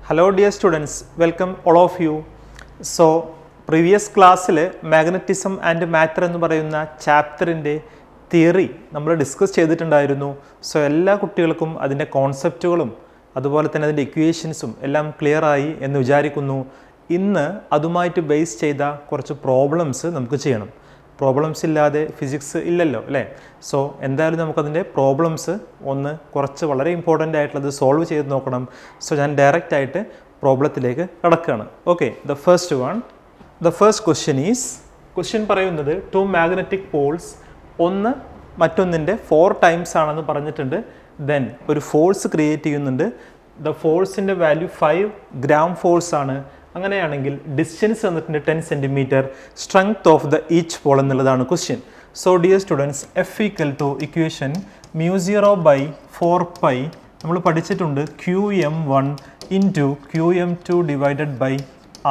Hello dear students, welcome all of you. So, previous class magnetism and matter എന്ന് പറയുന്ന ചാപ്റ്ററിൻ്റെ theory നമ്മൾ discuss ചെയ്തിട്ടുണ്ടായിരുന്നു. സോ എല്ലാ കുട്ടികൾക്കും അതിൻ്റെ കോൺസെപ്റ്റുകളും അതുപോലെ തന്നെ അതിൻ്റെ ഇക്വേഷൻസും എല്ലാം ക്ലിയർ ആയി എന്ന് വിചാരിക്കുന്നു. ഇന്ന് അതുമായിട്ട് ബേസ് ചെയ്ത കുറച്ച് പ്രോബ്ലംസ് നമുക്ക് ചെയ്യണം. പ്രോബ്ലംസ് ഇല്ലാതെ ഫിസിക്സ് ഇല്ലല്ലോ അല്ലേ? സോ എന്തായാലും നമുക്കതിൻ്റെ പ്രോബ്ലംസ് കുറച്ച് വളരെ ഇമ്പോർട്ടൻ്റ് ആയിട്ടുള്ളത് സോൾവ് ചെയ്ത് നോക്കണം. സോ ഞാൻ ഡയറക്റ്റ് ആയിട്ട് പ്രോബ്ലത്തിലേക്ക് കടക്കുകയാണ്. Okay, the first question is, question പറയുന്നത് ടു മാഗ്നറ്റിക് പോൾസ് ഒന്ന് മറ്റൊന്നിൻ്റെ 4 ടൈംസ് ആണെന്ന് പറഞ്ഞിട്ടുണ്ട്. ദെൻ ഒരു ഫോഴ്സ് ക്രിയേറ്റ് ചെയ്യുന്നുണ്ട്. ദ ഫോഴ്സിൻ്റെ വാല്യൂ 5 ഗ്രാം ഫോഴ്സ് ആണ്. അങ്ങനെയാണെങ്കിൽ ഡിസ്റ്റൻസ് തന്നിട്ടുണ്ട് 10 centimetre. Strength of the each pole എന്നുള്ളതാണ് question. So dear students, F equal to equation μ0/4π നമ്മൾ പഠിച്ചിട്ടുണ്ട് QM1 into QM2 divided by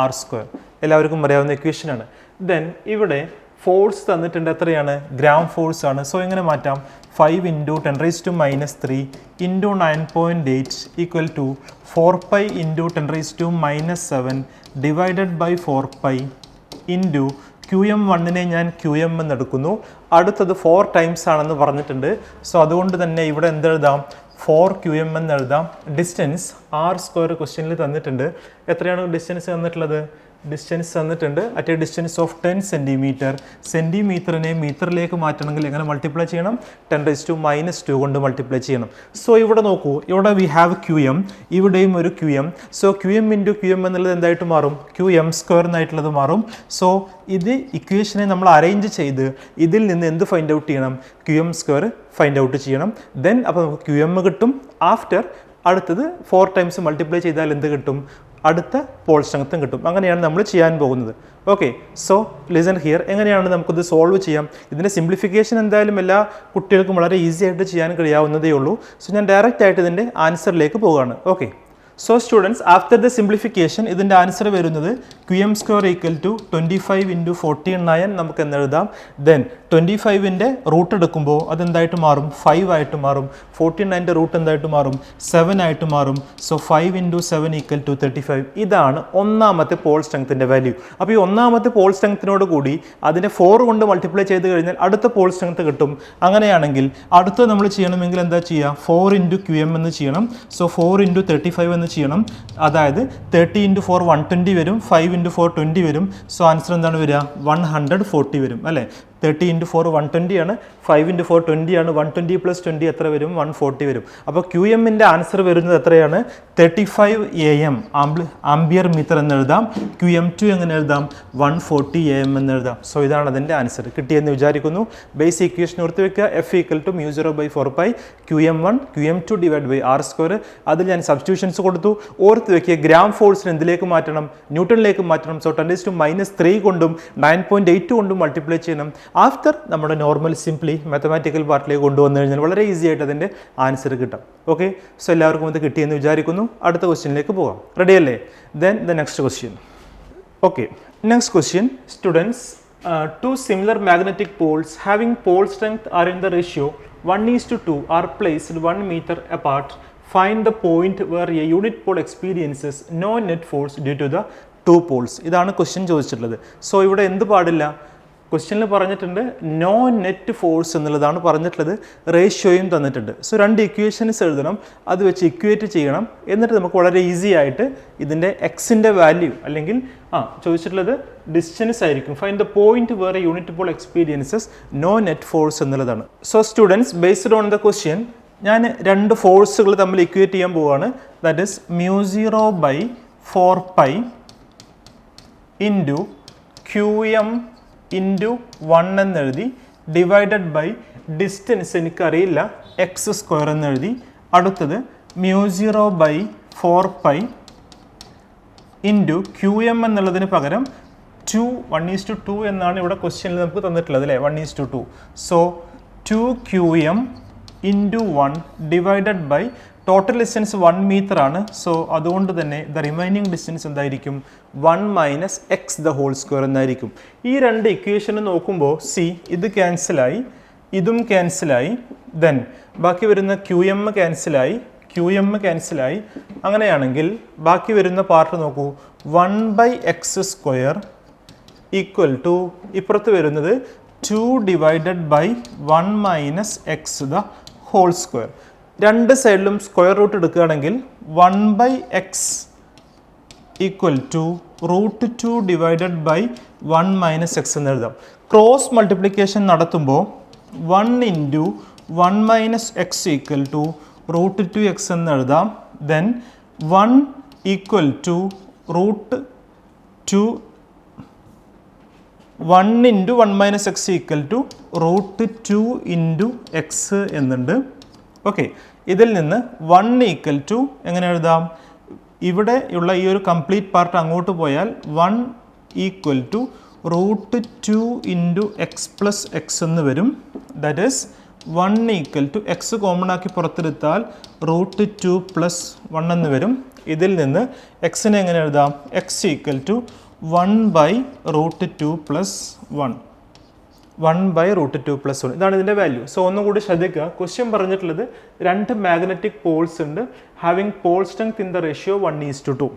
R². എല്ലാവർക്കും അറിയാവുന്ന ഇക്വേഷനാണ്. ദെൻ ഇവിടെ ഫോഴ്സ് തന്നിട്ടുണ്ട്, എത്രയാണ്? ഗ്രാം ഫോഴ്സ് ആണ്. സോ എങ്ങനെ മാറ്റാം? 5 into 10⁻³ into 9.8 equal to 4π into 10⁻⁷ divided by 4π into QM1നെ ഞാൻ QM എന്ന് എടുക്കുന്നു. അടുത്തത് 4 ടൈംസ് ആണെന്ന് പറഞ്ഞിട്ടുണ്ട്. സോ അതുകൊണ്ട് തന്നെ ഇവിടെ എന്തെഴുതാം? 4 QM എന്ന് എഴുതാം. ഡിസ്റ്റൻസ് R² ക്വസ്റ്റ്യനിൽ തന്നിട്ടുണ്ട്. എത്രയാണ് ഡിസ്റ്റൻസ് തന്നിട്ടുള്ളത്? ഡിസ്റ്റൻസ് തന്നിട്ടുണ്ട് at a distance of 10 centimetre. സെൻറ്റിമീറ്ററിനെ മീറ്ററിലേക്ക് മാറ്റണമെങ്കിൽ എങ്ങനെ മൾട്ടിപ്ലൈ ചെയ്യണം? 10⁻² കൊണ്ട് മൾട്ടിപ്ലൈ ചെയ്യണം. സോ ഇവിടെ നോക്കൂ, ഇവിടെ വി ഹാവ് QM, ഇവിടെയും ഒരു QM. So QM into QM എന്നുള്ളത് എന്തായിട്ട് മാറും? QM² എന്നായിട്ടുള്ളത് മാറും. സോ ഇത് ഇക്വേഷനെ നമ്മൾ അറേഞ്ച് ചെയ്ത് ഇതിൽ നിന്ന് എന്ത് ഫൈൻഡ് ഔട്ട് ചെയ്യണം? QM² ഫൈൻഡ് ഔട്ട് ചെയ്യണം. ദെൻ അപ്പോൾ നമുക്ക് QM കിട്ടും. ആഫ്റ്റർ അടുത്തത് 4 ടൈംസ് മൾട്ടിപ്ലൈ ചെയ്താൽ എന്ത് കിട്ടും? അടുത്ത പോൾ സ്ട്രെങ്ത്തും കിട്ടും. അങ്ങനെയാണ് നമ്മൾ ചെയ്യാൻ പോകുന്നത്. Okay, so listen here. എങ്ങനെയാണ് നമുക്കിത് സോൾവ് ചെയ്യാം? ഇതിൻ്റെ സിംപ്ലിഫിക്കേഷൻ എന്തായാലും എല്ലാ കുട്ടികൾക്കും വളരെ ഈസി ആയിട്ട് ചെയ്യാൻ കഴിയാവുന്നതേ ഉള്ളൂ. സോ ഞാൻ ഡയറക്റ്റ് ആയിട്ട് ഇതിൻ്റെ ആൻസറിലേക്ക് പോവുകയാണ്. Okay, so students, after the simplification ഇതിൻ്റെ ആൻസർ വരുന്നത് QM² ഈക്വൽ ടു 25 ഇൻറ്റു 49 നമുക്ക് എന്നെഴുതാം. ദെൻ 25ൻ്റെ റൂട്ട് എടുക്കുമ്പോൾ അതെന്തായിട്ട് മാറും? 5 ആയിട്ട് മാറും. 49ൻ്റെ റൂട്ട് എന്തായിട്ട് മാറും? 7 ആയിട്ട് മാറും. So 5 into 7 equal to 35. ഇതാണ് ഒന്നാമത്തെ പോൾ സ്ട്രെങ്ത്തിൻ്റെ വാല്യൂ. അപ്പോൾ ഈ ഒന്നാമത്തെ പോൾ സ്ട്രെങ്ത്തിനോട് കൂടി അതിനെ 4 കൊണ്ട് മൾട്ടിപ്ലൈ ചെയ്ത് കഴിഞ്ഞാൽ അടുത്ത പോൾ സ്ട്രെങ്ത്ത് കിട്ടും. അങ്ങനെയാണെങ്കിൽ അടുത്ത നമ്മൾ ചെയ്യണമെങ്കിൽ എന്താ ചെയ്യുക? 4 ഇൻറ്റു QM എന്ന് ചെയ്യണം. സോ 4 ഇൻറ്റു 35 എന്ന് ചെയ്യണം. അതായത് 30 ഇൻറ്റു 4 120 വരും. 5 ഇൻറ്റു 4 20 വരും. സോ ആൻസർ എന്താണ് വരിക? 140 വരും അല്ലേ? 30 ഇൻറ്റു 4 120 ആണ്. 5 ഇൻറ്റു 4 20 ആണ്. 120 + 20 എത്ര വരും? 140 വരും. അപ്പോൾ QM-ൻ്റെ ആൻസർ വരുന്നത് എത്രയാണ്? 35 AM ആംബിയർ മീറ്റർ എന്ന് എഴുതാം. QM2 എങ്ങനെ എഴുതാം? 140 AM എന്ന് എഴുതാം. സോ ഇതാണ് അതിൻ്റെ ആൻസർ. കിട്ടിയെന്ന് വിചാരിക്കുന്നു. ബേസ് ഇക്വേഷൻ ഓർത്ത് വെക്കുക. F equal to μ0/4π QM1 QM2 divide by R². അതിൽ ഞാൻ സബ്സ്റ്റിറ്റ്യൂഷൻസ് കൊടുത്തു. ഓർത്ത് വെക്കുക, ഗ്രാം ഫോഴ്സിന് എന്തിലേക്ക് മാറ്റണം? ന്യൂട്ടണിലേക്ക് മാറ്റണം. സോ 10⁻³ കൊണ്ടും 9.8 കൊണ്ടും മൾട്ടിപ്ലൈ ചെയ്യണം. ആഫ്റ്റർ നമ്മുടെ നോർമൽ സിംപ്ലി മാത്തമാറ്റിക്കൽ പാർട്ടിലേക്ക് കൊണ്ടുവന്നു കഴിഞ്ഞാൽ വളരെ ഈസി ആയിട്ട് അതിൻ്റെ ആൻസർ കിട്ടും. ഓക്കെ, സോ എല്ലാവർക്കും ഇത് കിട്ടിയെന്ന് വിചാരിക്കുന്നു. അടുത്ത ക്വസ്റ്റ്യനിലേക്ക് പോകാം. റെഡി അല്ലേ? Then the next question. Okay, next question. Students, two similar magnetic poles having pole strength are in the ratio 1:2 are placed 1 meter apart. Find the point where a unit pole experiences no net force due to the two poles. ഇതാണ് question ചോദിച്ചിട്ടുള്ളത്. So ഇവിടെ എന്ത് പാടില്ല? ക്വസ്റ്റ്യനിൽ പറഞ്ഞിട്ടുണ്ട് no net force എന്നുള്ളതാണ് പറഞ്ഞിട്ടുള്ളത്. റേഷ്യോയും തന്നിട്ടുണ്ട്. സോ 2 ഇക്വേഷൻസ് എഴുതണം. അത് വെച്ച് ഇക്വേറ്റ് ചെയ്യണം. എന്നിട്ട് നമുക്ക് വളരെ ഈസി ആയിട്ട് ഇതിൻ്റെ എക്സിൻ്റെ വാല്യൂ അല്ലെങ്കിൽ ചോദിച്ചിട്ടുള്ളത് ഡിസ്റ്റൻസ് ആയിരിക്കും. Find the point where a unit pole experiences no net force എന്നുള്ളതാണ്. So students, based on the question ഞാൻ 2 ഫോഴ്സുകൾ തമ്മിൽ ഇക്വേറ്റ് ചെയ്യാൻ പോവുകയാണ്. That is μ0/4π into QM into 1 എന്നെഴുതി ഡിവൈഡഡ് ബൈ ഡിസ്റ്റൻസ് എനിക്കറിയില്ല x² എന്നെഴുതി. അടുത്തത് μ0/4π ഇൻറ്റു QM എന്നുള്ളതിന് പകരം 1:2 എന്നാണ് ഇവിടെ ക്വസ്റ്റ്യനിൽ നമുക്ക് തന്നിട്ടുള്ളത് അല്ലേ? 1:2. So 2 QM into 1 divided by total distance 1 metre ആണ്. സോ അതുകൊണ്ട് തന്നെ ദ റിമൈനിങ് ഡിസ്റ്റൻസ് എന്തായിരിക്കും? 1 - x² എന്നായിരിക്കും. ഈ 2 ഇക്വേഷന് നോക്കുമ്പോൾ ഇത് ക്യാൻസലായി, ഇതും ക്യാൻസലായി. ദെൻ ബാക്കി വരുന്ന QM ക്യാൻസലായി, ക്യു എം ക്യാൻസലായി. അങ്ങനെയാണെങ്കിൽ ബാക്കി വരുന്ന പാർട്ട് നോക്കൂ, 1/x² ഈക്വൽ ടു ഇപ്പുറത്ത് വരുന്നത് 2 ഡിവൈഡഡ് ബൈ 1 - x². രണ്ട് സൈഡിലും സ്ക്വയർ റൂട്ട് എടുക്കുകയാണെങ്കിൽ 1/x equal to √2 divided by 1 - x എന്ന് എഴുതാം. ക്രോസ് മൾട്ടിപ്ലിക്കേഷൻ നടത്തുമ്പോൾ 1 × 1 - x ഈക്വൽ ടു √2x എന്ന് എഴുതാം. Then 1 equal to √2 1 × 1 - x equal to √2 × x എന്നുണ്ട്. ഓക്കെ, ഇതിൽ നിന്ന് 1 ഈക്വൽ ടു എങ്ങനെ എഴുതാം? ഇവിടെയുള്ള ഈ ഒരു കംപ്ലീറ്റ് പാർട്ട് അങ്ങോട്ട് പോയാൽ 1 ഈക്വൽ ടു √2 × x + x എന്ന് വരും. That is 1 equal to x common ആക്കി പുറത്തെടുത്താൽ √2 + 1 എന്ന് വരും. ഇതിൽ നിന്ന് എക്സിനെ എങ്ങനെ എഴുതാം? x equal to 1/√2 + 1. 1/√2 + 1 ഇതാണ് ഇതിൻ്റെ വാല്യൂ. സോ ഒന്നും കൂടി ശ്രദ്ധിക്കുക, ക്വസ്റ്റ്യൻ പറഞ്ഞിട്ടുള്ളത് രണ്ട് മാഗ്നറ്റിക് പോൾസ് ഉണ്ട്, having pole strength in the ratio 1:2.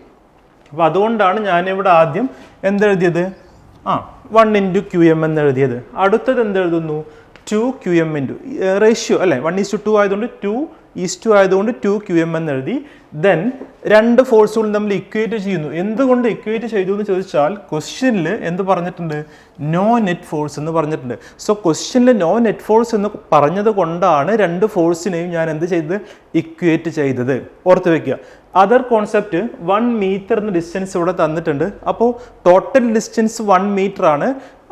അപ്പോൾ അതുകൊണ്ടാണ് ഞാനിവിടെ ആദ്യം എന്തെഴുതിയത്? 1 × QM എന്ന് എഴുതിയത്. അടുത്തത് എന്തെഴുതുന്നു? 2 QM × റേഷ്യോ അല്ലേ, 1:2 ആയതുകൊണ്ട് 2:2 ആയതുകൊണ്ട് 2 QM എന്ന് എഴുതി. ദെൻ രണ്ട് ഫോഴ്സുകളും തമ്മിൽ ഇക്വേറ്റ് ചെയ്യുന്നു. എന്തുകൊണ്ട് ഇക്വേറ്റ് ചെയ്തു എന്ന് ചോദിച്ചാൽ ക്വസ്റ്റ്യനിൽ എന്ത് പറഞ്ഞിട്ടുണ്ട്? നോ നെറ്റ് ഫോഴ്സ് എന്ന് പറഞ്ഞിട്ടുണ്ട്. സോ ക്വസ്റ്റ്യനിൽ നോ നെറ്റ് ഫോഴ്സ് എന്ന് പറഞ്ഞത് കൊണ്ടാണ് രണ്ട് ഫോഴ്സിനെയും ഞാൻ എന്ത് ചെയ്തത്? ഇക്വേറ്റ് ചെയ്തത്. ഓർത്ത് വയ്ക്കുക. അതർ കോൺസെപ്റ്റ് 1 മീറ്റർ എന്ന ഡിസ്റ്റൻസ് ഇവിടെ തന്നിട്ടുണ്ട്. അപ്പോൾ ടോട്ടൽ ഡിസ്റ്റൻസ് 1 മീറ്റർ ആണ്.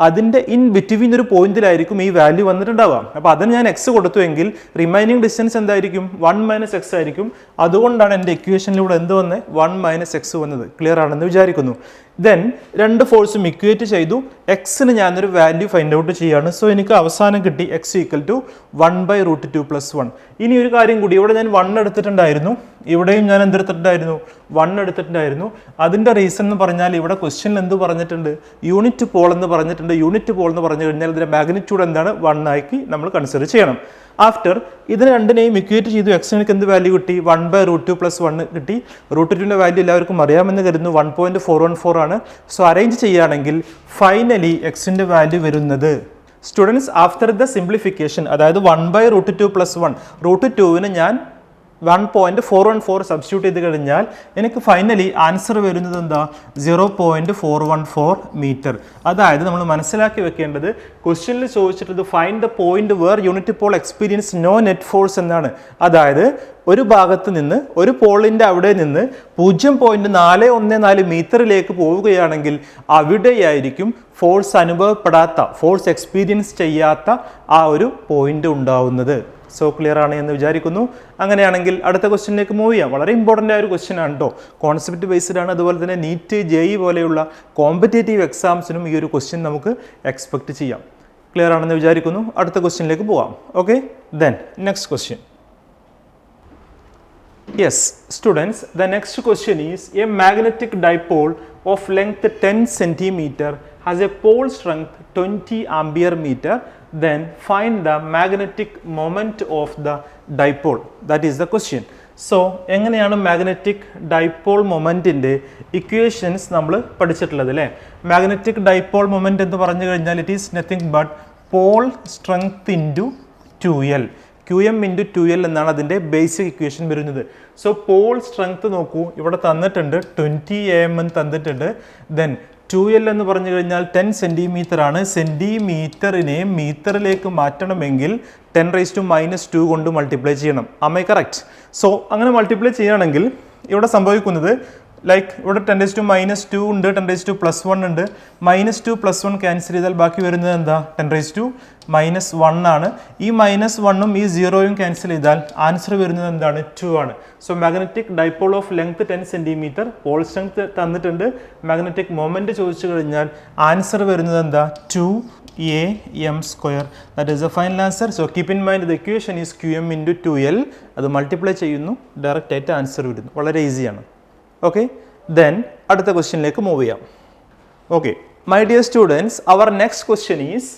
അതിൻ്റെ ഇൻ ബിറ്റ്വീൻ ഒരു പോയിന്റിലായിരിക്കും ഈ വാല്യൂ വന്നിട്ടുണ്ടാവാം. അപ്പോൾ അതിന് ഞാൻ എക്സ് കൊടുത്തുവെങ്കിൽ റിമൈനിങ് ഡിസ്റ്റൻസ് എന്തായിരിക്കും? 1 - x ആയിരിക്കും. അതുകൊണ്ടാണ് എൻ്റെ ഇക്വേഷനിലൂടെ എന്ത് വന്നത്? 1 - x വന്നത്. ക്ലിയർ ആണെന്ന് വിചാരിക്കുന്നു. ദെൻ രണ്ട് ഫോഴ്സും ഇക്വേറ്റ് ചെയ്തു. എക്സിന് ഞാനൊരു വാല്യൂ ഫൈൻഡ് ഔട്ട് ചെയ്യാണ്. സോ എനിക്ക് അവസാനം കിട്ടി x ഈക്വൽ ടു 1/√2 + 1. ഇനി ഒരു കാര്യം കൂടി, ഇവിടെ ഞാൻ 1 എടുത്തിട്ടുണ്ടായിരുന്നു, ഇവിടെയും ഞാൻ എന്തെടുത്തിട്ടുണ്ടായിരുന്നു? 1 എടുത്തിട്ടുണ്ടായിരുന്നു. അതിൻ്റെ റീസൺ എന്ന് പറഞ്ഞാൽ ഇവിടെ ക്വസ്റ്റ്യനിൽ എന്ത് പറഞ്ഞിട്ടുണ്ട്? യൂണിറ്റ് പോൾ എന്ന് പറഞ്ഞിട്ടുണ്ട്. യൂണിറ്റ് പോൾ എന്ന് പറഞ്ഞു കഴിഞ്ഞാൽ ഇതിൻ്റെ മാഗ്നിറ്റ്യൂഡ് എന്താണ്? 1 ആക്കി നമ്മൾ കൺസിഡർ ചെയ്യണം. ആഫ്റ്റർ ഇതിന് രണ്ടിനെയും ഇക്വേറ്റ് ചെയ്തു. എക്സിന് എന്ത് വാല്യൂ കിട്ടി? 1/√2 + 1 കിട്ടി. √2ൻ്റെ വാല്യൂ എല്ലാവർക്കും അറിയാമെന്ന് കരുതുന്നു, 1.414 ആണ്. സോ അറേഞ്ച് ചെയ്യുകയാണെങ്കിൽ ഫൈനലി എക്സിൻ്റെ വാല്യൂ വരുന്നത്, സ്റ്റുഡൻസ് ആഫ്റ്റർ ദ സിംപ്ലിഫിക്കേഷൻ, അതായത് 1/√2 + 1, √2ന് ഞാൻ 1.414 സബ്സ്റ്റിറ്റ്യൂട്ട് ചെയ്ത് കഴിഞ്ഞാൽ എനിക്ക് ഫൈനലി ആൻസർ വരുന്നത് എന്താ? 0.414 മീറ്റർ. അതായത് നമ്മൾ മനസ്സിലാക്കി വെക്കേണ്ടത്, ക്വസ്റ്റ്യനിൽ ചോദിച്ചിട്ടുള്ളത് find the point where unit pole experience no net force എന്നാണ്. അതായത് ഒരു ഭാഗത്ത് നിന്ന്, ഒരു പോളിൻ്റെ അവിടെ നിന്ന് 0.414 മീറ്ററിലേക്ക് പോവുകയാണെങ്കിൽ അവിടെയായിരിക്കും ഫോഴ്സ് അനുഭവപ്പെടാത്ത, ഫോഴ്സ് എക്സ്പീരിയൻസ് ചെയ്യാത്ത ആ ഒരു പോയിന്റ് ഉണ്ടാവുന്നത്. സോ ക്ലിയർ ആണ് എന്ന് വിചാരിക്കുന്നു. അങ്ങനെയാണെങ്കിൽ അടുത്ത ക്വസ്റ്റ്യനിലേക്ക് മൂവ് ചെയ്യാം. വളരെ ഇമ്പോർട്ടൻ്റ് ആയ ഒരു ക്വസ്റ്റ്യൻ ആണ് കേട്ടോ. കോൺസെപ്റ്റ് ബേസ്ഡ് ആണ്. അതുപോലെ തന്നെ നീറ്റ്, JEE പോലെയുള്ള കോമ്പറ്റേറ്റീവ് എക്സാംസിനും ഈ ഒരു ക്വസ്റ്റ്യൻ നമുക്ക് എക്സ്പെക്ട് ചെയ്യാം. ക്ലിയർ ആണെന്ന് വിചാരിക്കുന്നു. അടുത്ത ക്വസ്റ്റ്യനിലേക്ക് പോവാം. Okay, then next question. Yes, students, the next question is a magnetic dipole of length 10 cm has a pole strength 20 ampere meter. Then find the magnetic moment of the dipole. That is the question. So എങ്ങനെയാണ് magnetic dipole മൊമെൻറ്റിൻ്റെ equations നമ്മൾ പഠിച്ചിട്ടുള്ളത് അല്ലേ? Magnetic dipole moment എന്ന് പറഞ്ഞു കഴിഞ്ഞാൽ it is nothing but pole strength into 2L. QM × 2L എന്നാണ് അതിൻ്റെ basic equation വരുന്നത്. സോ പോൾ സ്ട്രെങ്ത് നോക്കൂ, ഇവിടെ തന്നിട്ടുണ്ട് 20 AM എന്ന് തന്നിട്ടുണ്ട്. ദെൻ 2L എന്ന് പറഞ്ഞു കഴിഞ്ഞാൽ 10 സെൻറ്റിമീറ്റർ ആണ്. സെൻറ്റിമീറ്ററിനെ മീറ്ററിലേക്ക് മാറ്റണമെങ്കിൽ 10⁻² കൊണ്ട് മൾട്ടിപ്ലൈ ചെയ്യണം. Am I correct? സോ അങ്ങനെ മൾട്ടിപ്ലൈ ചെയ്യുകയാണെങ്കിൽ ഇവിടെ സംഭവിക്കുന്നത് ലൈക്ക് ഇവിടെ 10⁻² ഉണ്ട്, 10⁻+1 ഉണ്ട്. -2 + 1 ക്യാൻസൽ ചെയ്താൽ ബാക്കി വരുന്നത് എന്താ? 10⁻1 ആണ്. ഈ -1ഉം ഈ 0യും ക്യാൻസൽ ചെയ്താൽ ആൻസർ വരുന്നത് എന്താണ്? 2 ആണ്. So magnetic dipole of length 10 centimetre, pole strength തന്നിട്ടുണ്ട്, മാഗ്നറ്റിക് മൊമെൻറ്റ് ചോദിച്ചു കഴിഞ്ഞാൽ ആൻസർ വരുന്നത് എന്താ? 2AM². That is the final answer. So keep in mind the equation is QM × 2L. അത് മൾട്ടിപ്ലൈ ചെയ്യുന്നു, ഡയറക്റ്റ് ആയിട്ട് ആൻസർ വരുന്നു. വളരെ ഈസിയാണ്. ഓക്കെ, ദെൻ അടുത്ത ക്വസ്റ്റ്യനിലേക്ക് മൂവ് ചെയ്യാം. Okay, my dear students, our next question is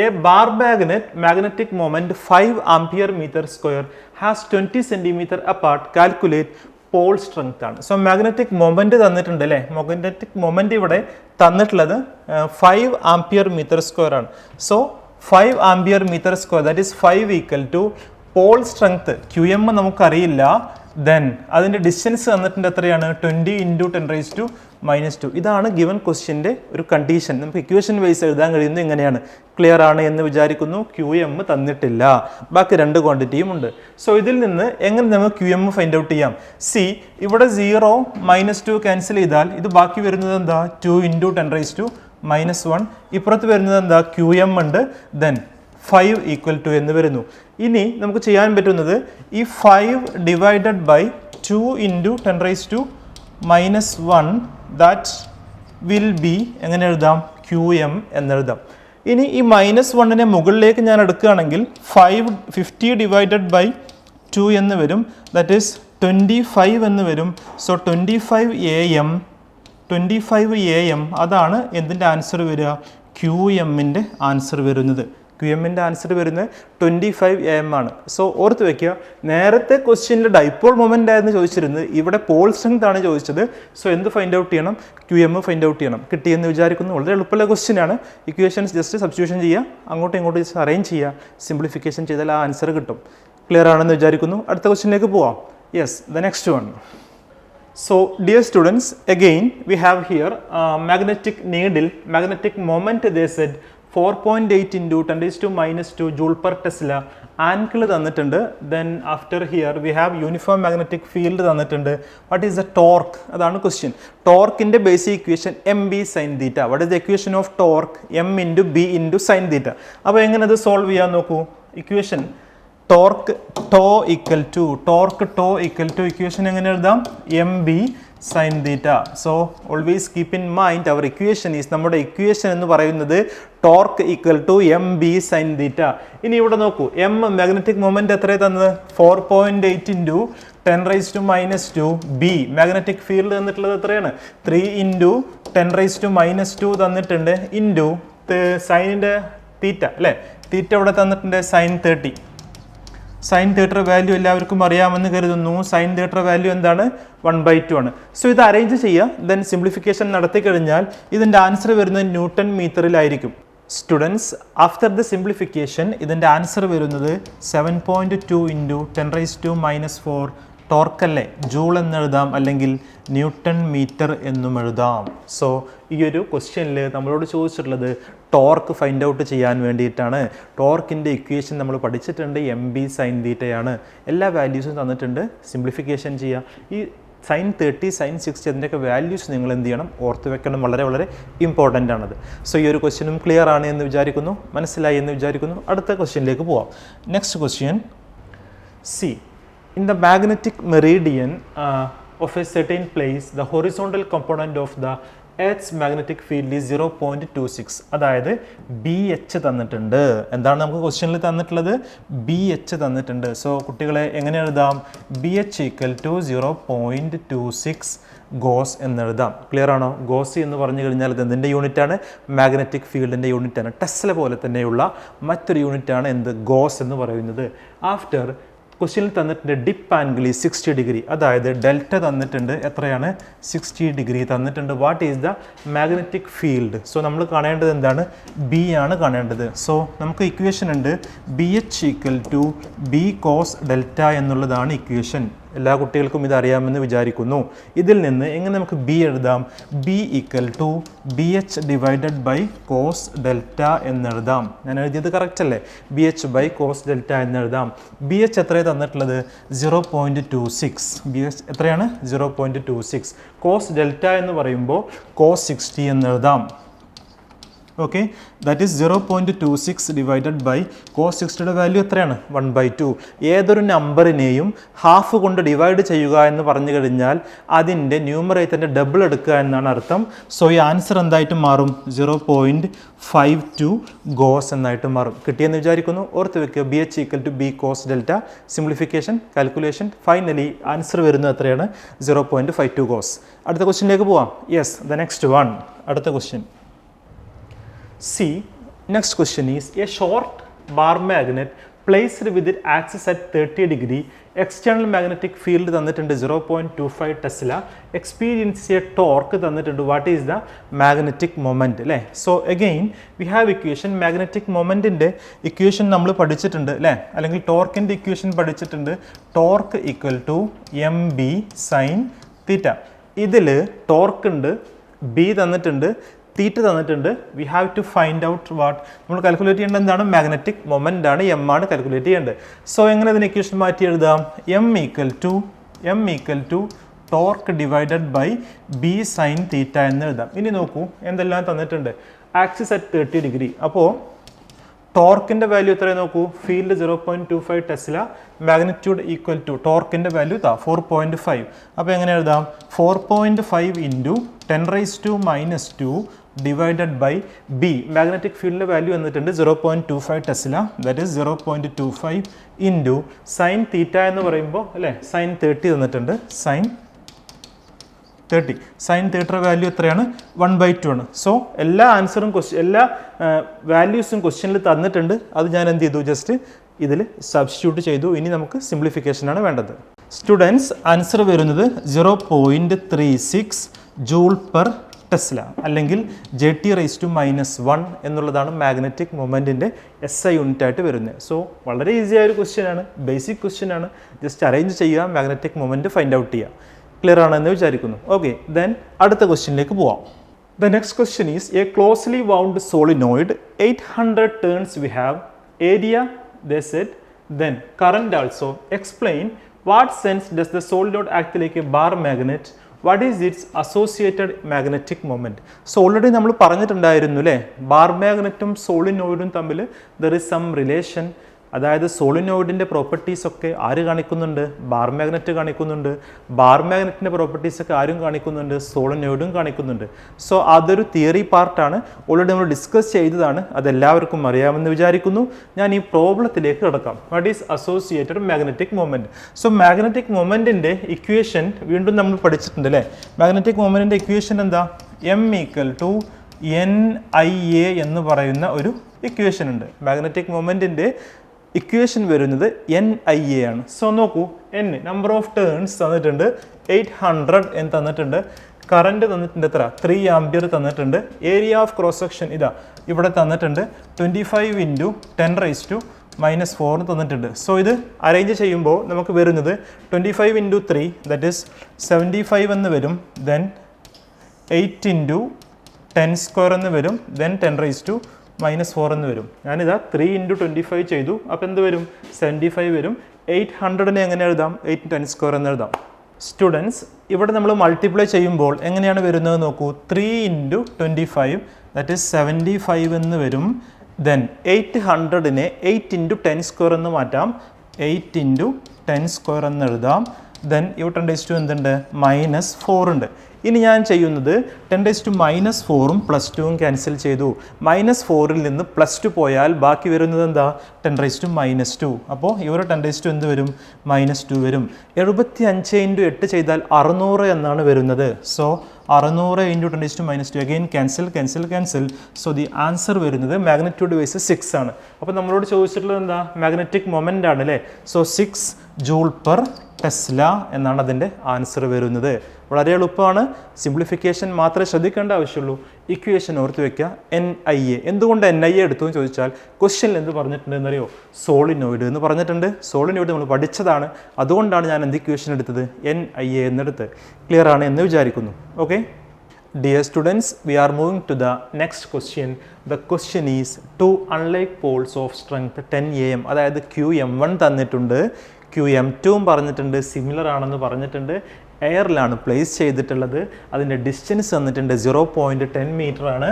a bar magnet magnetic moment 5 ampere meter square has 20 centimetre apart calculate pole strength ആണ്. സോ മാഗ്നറ്റിക് മൊമെന്റ് തന്നിട്ടുണ്ട് അല്ലേ, മാഗ്നറ്റിക് മൊമെന്റ് ഇവിടെ തന്നിട്ടുള്ളത് 5 ആംപിയർ മീറ്റർ സ്ക്വയർ ആണ്. So 5 ampere metre square that is 5 equal to pole strength QM നമുക്കറിയില്ല. Then അതിൻ്റെ distance തന്നിട്ടുണ്ട് എത്രയാണ്, 20 × 10⁻². ഇതാണ് ഗിവൻ ക്വസ്റ്റ്യൻ്റെ ഒരു കണ്ടീഷൻ. നമുക്ക് ഇക്വേഷൻ വൈസ് എഴുതാൻ കഴിയുന്നത് ഇങ്ങനെയാണ്. ക്ലിയർ ആണ് എന്ന് വിചാരിക്കുന്നു. QM തന്നിട്ടില്ല, ബാക്കി 2 ക്വാണ്ടിറ്റിയും ഉണ്ട്. സോ ഇതിൽ നിന്ന് എങ്ങനെ നമുക്ക് QM ഫൈൻഡ് ഔട്ട് ചെയ്യാം? സി, ഇവിടെ 0 -2 ക്യാൻസൽ ചെയ്താൽ ഇത് ബാക്കി വരുന്നത് എന്താ, 2 × 10⁻⁻1. ഇപ്പുറത്ത് വരുന്നത് എന്താ, QM ഉണ്ട്. ദെൻ 5 ഈക്വൽ ടു എന്ന് വരുന്നു. ഇനി നമുക്ക് ചെയ്യാൻ പറ്റുന്നത് ഈ 5 divided by 2 × 10⁻⁻1 that will be എങ്ങനെ എഴുതാം, QM എന്നെഴുതാം. ഇനി ഈ -1നെ മുകളിലേക്ക് ഞാൻ എടുക്കുകയാണെങ്കിൽ 50 ഡിവൈഡഡ് ബൈ 2 എന്ന് വരും. ദാറ്റ് ഈസ് 25 എന്ന് വരും. സോ 25 AM അതാണ് എന്തിൻ്റെ ആൻസർ വരിക, QMൻ്റെ ആൻസർ വരുന്നത്. QMൻ്റെ ആൻസർ വരുന്നത് 25 AM ആണ്. സോ ഓർത്ത് വയ്ക്കുക, നേരത്തെ ക്വസ്റ്റ്യനിൽ ഡൈപോൾ മൊമെൻ്റ് ആയിരുന്നു ചോദിച്ചിരുന്നത്, ഇവിടെ പോൾ സ്ട്രെങ്ത് ആണ് ചോദിച്ചത്. സോ എന്ത് ഫൈൻഡ് ഔട്ട് ചെയ്യണം, QM ഫൈൻഡ് ഔട്ട് ചെയ്യണം. കിട്ടിയെന്ന് വിചാരിക്കുന്നു. വളരെ എളുപ്പമുള്ള ക്വസ്റ്റ്യൻ ആണ്. ഇക്വേഷൻസ് ജസ്റ്റ് സബ്സ്റ്റിറ്റ്യൂഷൻ ചെയ്യുക, അങ്ങോട്ടും ഇങ്ങോട്ടും ജസ്റ്റ് അറേഞ്ച് ചെയ്യുക, സിംപ്ലിഫിക്കേഷൻ ചെയ്താൽ ആ ആൻസർ കിട്ടും. ക്ലിയർ ആണെന്ന് വിചാരിക്കുന്നു. അടുത്ത ക്വസ്റ്റ്യനിലേക്ക് പോവാം. Yes, the next one. So dear students, again we have here magnetic needle, magnetic moment they said 4.8 × 10⁻² joule per Tesla. Angle തന്നിട്ടുണ്ട്. Then after here we have uniform magnetic field തന്നിട്ടുണ്ട്. What is the torque, അതാണ് question. ടോർക്കിൻ്റെ basic equation MB sin θ. What is the equation of torque, M × B × sin θ. അപ്പോൾ എങ്ങനെ അത് solve ചെയ്യാൻ നോക്കൂ. Equation torque tau equal to equation എങ്ങനെ എഴുതാം, MB sin θ. So always keep in mind our equation is, നമ്മുടെ equation എന്ന് പറയുന്നത് torque equal to MB sin θ. ഇനി ഇവിടെ നോക്കൂ, M മാഗ്നറ്റിക് മൊമെന്റ് എത്രയാണ് തന്നത്, 4.8 × 10⁻². B മാഗ്നറ്റിക് ഫീൽഡ് തന്നിട്ടുള്ളത് എത്രയാണ്, 3 × 10⁻² തന്നിട്ടുണ്ട്. ഇൻറ്റു സൈനിൻ്റെ തീറ്റ അല്ലേ, തീറ്റ ഇവിടെ തന്നിട്ടുണ്ട് sin 30. സൈൻ തീറ്റ വാല്യൂ എല്ലാവർക്കും അറിയാമെന്ന് കരുതുന്നു. സൈൻ തീറ്റ വാല്യൂ എന്താണ്, 1/2 ആണ്. സോ ഇത് അറേഞ്ച് ചെയ്യുക. ദെൻ സിംപ്ലിഫിക്കേഷൻ നടത്തി കഴിഞ്ഞാൽ ഇതിൻ്റെ ആൻസർ വരുന്നത് ന്യൂട്ടൺ മീറ്ററിലായിരിക്കും. സ്റ്റുഡൻസ്, ആഫ്റ്റർ ദ സിംപ്ലിഫിക്കേഷൻ ഇതിൻ്റെ ആൻസർ വരുന്നത് 7.2 × 10⁻⁴ ടോർക്കല്ലേ, ജൂൾ എന്നെഴുതാം, അല്ലെങ്കിൽ ന്യൂട്ടൺ മീറ്റർ എന്നും എഴുതാം. സോ ഈ ഒരു ക്വസ്റ്റ്യനിൽ നമ്മളോട് ചോദിച്ചിട്ടുള്ളത് ടോർക്ക് ഫൈൻഡ് ഔട്ട് ചെയ്യാൻ വേണ്ടിയിട്ടാണ്. ടോർക്കിൻ്റെ ഇക്വേഷൻ നമ്മൾ പഠിച്ചിട്ടുണ്ട്, MB sin θ ആണ്. എല്ലാ വാല്യൂസും തന്നിട്ടുണ്ട്. സിംപ്ലിഫിക്കേഷൻ ചെയ്യുക. ഈ sin 30, sin 60 അതിൻ്റെയൊക്കെ വാല്യൂസ് നിങ്ങൾ എന്ത് ചെയ്യണം, ഓർത്ത് വെക്കണം. വളരെ വളരെ ഇമ്പോർട്ടൻ്റ് ആണത്. സോ ഈ ഒരു ക്വസ്റ്റ്യനും ക്ലിയർ ആണ് എന്ന് വിചാരിക്കുന്നു, മനസ്സിലായി എന്ന് വിചാരിക്കുന്നു. അടുത്ത ക്വസ്റ്റ്യനിലേക്ക് പോവാം. Next question, C. In the magnetic meridian of a certain place, the horizontal component of the Earth's magnetic field is 0.26. അതായത് BH തന്നിട്ടുണ്ട്. എന്താണ് നമുക്ക് ക്വസ്റ്റ്യനിൽ തന്നിട്ടുള്ളത്, BH തന്നിട്ടുണ്ട്. സോ കുട്ടികളെ എങ്ങനെ എഴുതാം, BH = 0.26 ഗോസ് എന്നെഴുതാം. ക്ലിയർ ആണോ? ഗോസ് എന്ന് പറഞ്ഞു കഴിഞ്ഞാൽ ഇത് എന്തിൻ്റെ യൂണിറ്റാണ്, മാഗ്നറ്റിക് ഫീൽഡിൻ്റെ യൂണിറ്റാണ്. ടെസ്ല പോലെ തന്നെയുള്ള മറ്റൊരു യൂണിറ്റാണ് എന്ത്, ഗോസ് എന്ന് പറയുന്നത്. ആഫ്റ്റർ ക്വസ്റ്റ്യനിൽ തന്നിട്ടുണ്ട് ഡിപ്പ് ആംഗിൾ 60 ഡിഗ്രി, അതായത് ഡെൽറ്റ തന്നിട്ടുണ്ട്. എത്രയാണ്, 60 ഡിഗ്രി തന്നിട്ടുണ്ട്. What is the magnetic field? So നമ്മൾ കാണേണ്ടത് എന്താണ്, B ആണ് കാണേണ്ടത്. സോ നമുക്ക് ഇക്വേഷൻ ഉണ്ട്, BH = B cos ഡെൽറ്റ എന്നുള്ളതാണ് ഇക്വേഷൻ. എല്ലാ കുട്ടികൾക്കും ഇത് അറിയാമെന്ന് വിചാരിക്കുന്നു. ഇതിൽ നിന്ന് എങ്ങനെ നമുക്ക് B എഴുതാം, B = BH / cos ഡെൽറ്റ എന്നെഴുതാം. ഞാൻ എഴുതിയത് കറക്റ്റ് അല്ലേ, BH / cos ഡെൽറ്റ എന്നെഴുതാം. BH എത്രയാണ് തന്നിട്ടുള്ളത്, 0.26. BH എത്രയാണ്, 0.26. cos ഡെൽറ്റ എന്ന് പറയുമ്പോൾ cos 60 എന്നെഴുതാം. Okay, that is 0.26 divided by cos 60യുടെ വാല്യൂ എത്രയാണ്, 1/2. ഏതൊരു നമ്പറിനെയും ഹാഫ് കൊണ്ട് ഡിവൈഡ് ചെയ്യുക എന്ന് പറഞ്ഞു കഴിഞ്ഞാൽ അതിൻ്റെ ന്യൂമറേറ്ററിൻ്റെ ഡബിൾ എടുക്കുക എന്നാണ് അർത്ഥം. സോ ഈ ആൻസർ എന്തായിട്ട് മാറും, 0.52 ഗോസ് എന്നായിട്ട് മാറും. കിട്ടിയെന്ന് വിചാരിക്കുന്നു. ഓർത്ത് വെക്കുക, BH = B cos delta. Simplification, calculation, finally answer വരുന്നത് എത്രയാണ്, 0.52 ഗോസ്. അടുത്ത ക്വസ്റ്റ്യനിലേക്ക് പോവാം. Yes, the next one. അടുത്ത question, C. Next question is, a short bar magnet placed with axis at 30 degree, external magnetic field തന്നിട്ടുണ്ട് 0.25 ടെസ്ല, എക്സ്പീരിയൻസ് എ ടോർക്ക് തന്നിട്ടുണ്ട്. What is the magnetic moment അല്ലേ? So again we have equation. Magnetic മൊമെന്റിന്റെ equation നമ്മൾ പഠിച്ചിട്ടുണ്ട് അല്ലേ? അല്ലെങ്കിൽ ടോർക്കിന്റെ equation പഠിച്ചിട്ടുണ്ട്. Torque equal to M B sine theta. ഇതിൽ ടോർക്ക് ഉണ്ട്, ബി തന്നിട്ടുണ്ട്, തീറ്റ തന്നിട്ടുണ്ട്. We have to find out what നമ്മൾ കാൽക്കുലേറ്റ് ചെയ്യേണ്ടത് എന്താണ്? മാഗ്നറ്റിക് മൊമെന്റ് ആണ്, എം ആണ് കാൽക്കുലേറ്റ് ചെയ്യേണ്ടത്. സോ എങ്ങനെ ഇതിന് ഇക്വേഷൻ മാറ്റി എഴുതാം? M equal to torque divided by B sine theta എന്ന് എഴുതാം. ഇനി നോക്കൂ എന്തെല്ലാം തന്നിട്ടുണ്ട്. Axis at 30 degree. അപ്പോൾ ടോർക്കിന്റെ വാല്യൂ എത്രയാണ് നോക്കൂ. Field 0.25 tesla, magnitude equal to ടോർക്കിന്റെ വാല്യൂ 4.5. അപ്പോൾ എങ്ങനെ എഴുതാം? 4.5 into 10⁻⁻² divided by B. Magnetic ഫീൽഡിന്റെ വാല്യൂ വന്നിട്ടുണ്ട് 0.25 tesla, that is 0.25 into sine theta എന്ന് പറയുമ്പോൾ അല്ലേ സൈൻ 30 തന്നിട്ടുണ്ട്. സൈൻ 30 വാല്യൂ എത്രയാണ്? 1/2 ആണ്. സോ എല്ലാ ആൻസറും എല്ലാ വാല്യൂസും ക്വസ്റ്റ്യനിൽ തന്നിട്ടുണ്ട്. അത് ഞാൻ എന്ത് ചെയ്തു? ജസ്റ്റ് ഇതിൽ സബ്സ്റ്റിറ്റ്യൂട്ട് ചെയ്തു. ഇനി നമുക്ക് സിംപ്ലിഫിക്കേഷൻ ആണ് വേണ്ടത്. സ്റ്റുഡൻസ് ആൻസർ വരുന്നത് 0.36 ജൂൾ പെർ ടെസ്ല അല്ലെങ്കിൽ J(T⁻⁻1) എന്നുള്ളതാണ് മാഗ്നറ്റിക് മൊമെന്റിന്റെ SI യൂണിറ്റ് ആയിട്ട് വരുന്നത്. സോ വളരെ ഈസി ആയ ഒരു ക്വസ്റ്റ്യൻ ആണ്, ബേസിക് ക്വസ്റ്റ്യൻ ആണ്. ജസ്റ്റ് അറേഞ്ച് ചെയ്യുക, മാഗ്നറ്റിക് മൊമെന്റ് ഫൈൻഡ് ഔട്ട് ചെയ്യുക. ക്ലിയർ ആണെന്ന് വിചാരിക്കുന്നു. ഓക്കെ, ദെൻ അടുത്ത ക്വസ്റ്റ്യനിലേക്ക് പോവാം. The next question is A closely wound solenoid 800 turns we have area they Z then current also. Explain what sense does the solenoid act like A bar magnet, what is it's associated magnetic moment. So already നമ്മൾ പറഞ്ഞിട്ടുണ്ടായിരുന്നു അല്ലേ, bar മാഗ്നറ്റും സോളിനോയിഡും തമ്മിൽ there is some relation. അതായത് സോളിനോയിഡിൻ്റെ properties ഒക്കെ ആര് കാണിക്കുന്നുണ്ട്? Bar magnet കാണിക്കുന്നുണ്ട്. Bar മാഗ്നറ്റിൻ്റെ properties ഒക്കെ ആരും കാണിക്കുന്നുണ്ട്? സോളിനോയിഡും കാണിക്കുന്നുണ്ട്. സോ അതൊരു തിയറി പാർട്ടാണ്, ഓൾറെഡി നമ്മൾ ഡിസ്കസ് ചെയ്തതാണ്, അതെല്ലാവർക്കും അറിയാമെന്ന് വിചാരിക്കുന്നു. ഞാൻ ഈ പ്രോബ്ലത്തിലേക്ക് കിടക്കാം. What is associated magnetic moment? So magnetic മൊമെന്റിന്റെ ഇക്വേഷൻ വീണ്ടും നമ്മൾ പഠിച്ചിട്ടുണ്ട് അല്ലേ? മാഗ്നറ്റിക് മൊമെന്റിന്റെ ഇക്വേഷൻ എന്താ? M ഈക്വൽ ടു NIA എന്ന് പറയുന്ന ഒരു ഇക്വേഷൻ ഉണ്ട്. മാഗ്നറ്റിക് മൊമെന്റിന്റെ ഇക്വേഷൻ വരുന്നത് NIA ആണ്. സോ നോക്കൂ, N നമ്പർ ഓഫ് ടേൺസ് തന്നിട്ടുണ്ട് 800 എന്ന് തന്നിട്ടുണ്ട്. കറന്റ് തന്നിട്ടുണ്ട് എത്ര? 3 ആംപിയർ തന്നിട്ടുണ്ട്. ഏരിയ ഓഫ് ക്രോസ് സെക്ഷൻ ഇതാ ഇവിടെ തന്നിട്ടുണ്ട് 25 ഇൻറ്റു 10⁻⁻4 തന്നിട്ടുണ്ട്. സോ ഇത് അറേഞ്ച് ചെയ്യുമ്പോൾ നമുക്ക് വരുന്നത് 25 ഇൻറ്റു 3 ദാറ്റ് ഈസ് 75 എന്ന് വരും. ദെൻ 8 ഇൻറ്റു 10² എന്ന് വരും. ദെൻ 10⁻⁻4 എന്ന് വരും. ഞാനിതാ 3 ഇൻറ്റു 25 ചെയ്തു. അപ്പോൾ എന്ത് വരും? 75 വരും. 800നെ എങ്ങനെ എഴുതാം? 8 10² എന്ന് എഴുതാം. സ്റ്റുഡൻസ് ഇവിടെ നമ്മൾ മൾട്ടിപ്ലൈ ചെയ്യുമ്പോൾ എങ്ങനെയാണ് വരുന്നത് നോക്കൂ. 3 ഇൻറ്റു 25 ദാറ്റ് ഈസ് 75 എന്ന് വരും. ദെൻ 800നെ 8 ഇൻറ്റു 10² എന്ന് മാറ്റാം. 8 ഇൻറ്റു 10² എന്ന് എഴുതാം. ദെൻ ഇവിടെ 10⁻² എന്തുണ്ട്? -4 ഉണ്ട്. ഇനി ഞാൻ ചെയ്യുന്നത് 10⁻⁻4ഉം +2ഉം ക്യാൻസൽ ചെയ്തു. -4ൽ നിന്ന് +2 പോയാൽ ബാക്കി വരുന്നത് എന്താ? 10⁻⁻2. അപ്പോൾ ഇവിടെ 10⁻² എന്ത് വരും? -2 വരും. 75 ഇൻറ്റു 8 ചെയ്താൽ 600 എന്നാണ് വരുന്നത്. So 600 into 10⁻⁻2 again cancel. So the answer വരുന്നത് മാഗ്നിറ്റ്യൂഡ് വൈസ് 6 ആണ്. അപ്പോൾ നമ്മളോട് ചോദിച്ചിട്ടുള്ളത് എന്താ? മാഗ്നറ്റിക് മൊമെന്റ് ആണ് അല്ലേ? സോ 6 ജൂൾ പെർ ടെസ്ല എന്നാണ് അതിൻ്റെ ആൻസർ വരുന്നത്. വളരെ എളുപ്പമാണ്, സിംപ്ലിഫിക്കേഷൻ മാത്രമേ ശ്രദ്ധിക്കേണ്ട ആവശ്യമുള്ളൂ. ഇക്വേഷൻ ഓർത്ത് വയ്ക്കുക. NIA. എന്തുകൊണ്ട് NIA എടുത്തു എന്ന് ചോദിച്ചാൽ ക്വസ്റ്റ്യനിൽ എന്ത് പറഞ്ഞിട്ടുണ്ട് എന്നറിയോ? സോളിനോയിഡ് എന്ന് പറഞ്ഞിട്ടുണ്ട്. സോളിനോയിഡ് നമ്മൾ പഠിച്ചതാണ്, അതുകൊണ്ടാണ് ഞാൻ എന്ത് ഇക്വേഷൻ എടുത്തത്? NIA എന്നെടുത്ത്. ക്ലിയർ ആണ് എന്ന് വിചാരിക്കുന്നു. Okay dear students, we are moving to the next question. The question is two unlike poles of strength 10 AM. അതായത് QM1 തന്നിട്ടുണ്ട്, QM2 പറഞ്ഞിട്ടുണ്ട്, സിമിലർ ആണെന്ന് പറഞ്ഞിട്ടുണ്ട്. എയറിലാണ് പ്ലേസ് ചെയ്തിട്ടുള്ളത്. അതിൻ്റെ ഡിസ്റ്റൻസ് തന്നിട്ടുണ്ട് 0.10 മീറ്റർ ആണ്.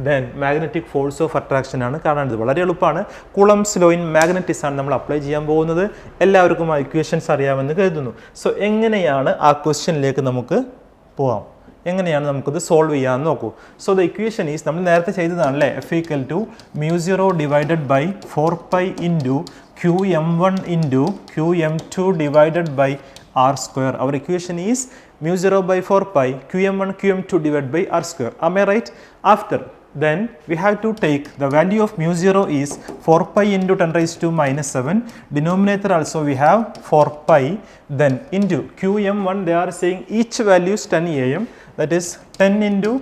Then magnetic force of attraction ആണ് കാണേണ്ടത്. വളരെ എളുപ്പമാണ്. കൂളംസ് ലോ ഇൻ മാഗ്നറ്റിക്സ് ആണ് നമ്മൾ അപ്ലൈ ചെയ്യാൻ പോകുന്നത്. എല്ലാവർക്കും ആ ഇക്വേഷൻസ് അറിയാമെന്ന് കരുതുന്നു. സോ എങ്ങനെയാണ് ആ ക്വസ്റ്റ്യനിലേക്ക് നമുക്ക് പോവാം, എങ്ങനെയാണ് നമുക്കിത് സോൾവ് ചെയ്യാമെന്ന് നോക്കൂ. സോ ദ ഇക്വേഷൻ ഈസ് നമ്മൾ നേരത്തെ ചെയ്തതാണല്ലേ, F equal to μ0 divided by 4π into QM1 into QM2 divided by r². Our equation is μ0 by 4π QM1 QM2 divided by r². Am I right? After then we have to take the value of mu 0 is 4 pi into 10 raised to minus 7. Denominator also we have 4 pi, then into qm1 they are saying each value is 10 am, that is 10 into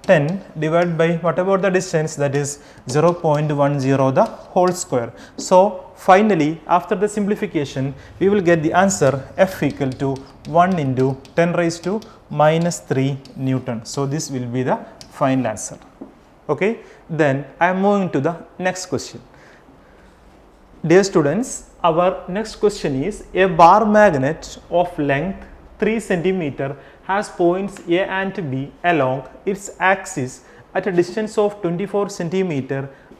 10 divided by what about the distance, that is 0.10 the whole square. So finally after the simplification we will get the answer F equal to 1 into 10 raised to minus 3 Newton. So this will be the final answer. Okay, then I am moving to the next question. Dear students, our next question is a bar magnet of length 3 cm has points A and B along its axis at a distance of 24 cm